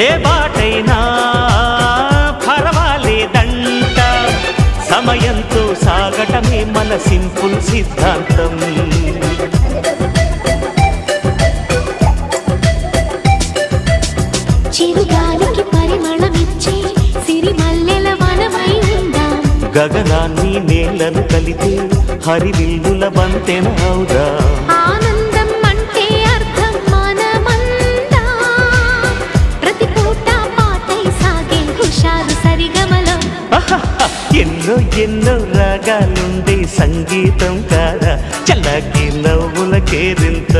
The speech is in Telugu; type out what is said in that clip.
ఏ బాటైనా పర్వాలేదంట, సమయంతో సాగటమే మన సింపుల్ సిద్ధాంతం. చిరుగాలికి పరిమళమిచ్చే సిరిమల్లెల వనమై ఉందాం, గగనాన్ని నేలను కలిపే హరివిల్లుల బంతెన అవుదాం. ఆనందం అంటే అర్థం మనమందా, ప్రతి పూట పాటై సాగే హుషారు సరిగమలో. ఎన్నో ఎన్నో రాగాలుండే సంగీతం కాదా, చల్లకి నవ్వుల కేరింత.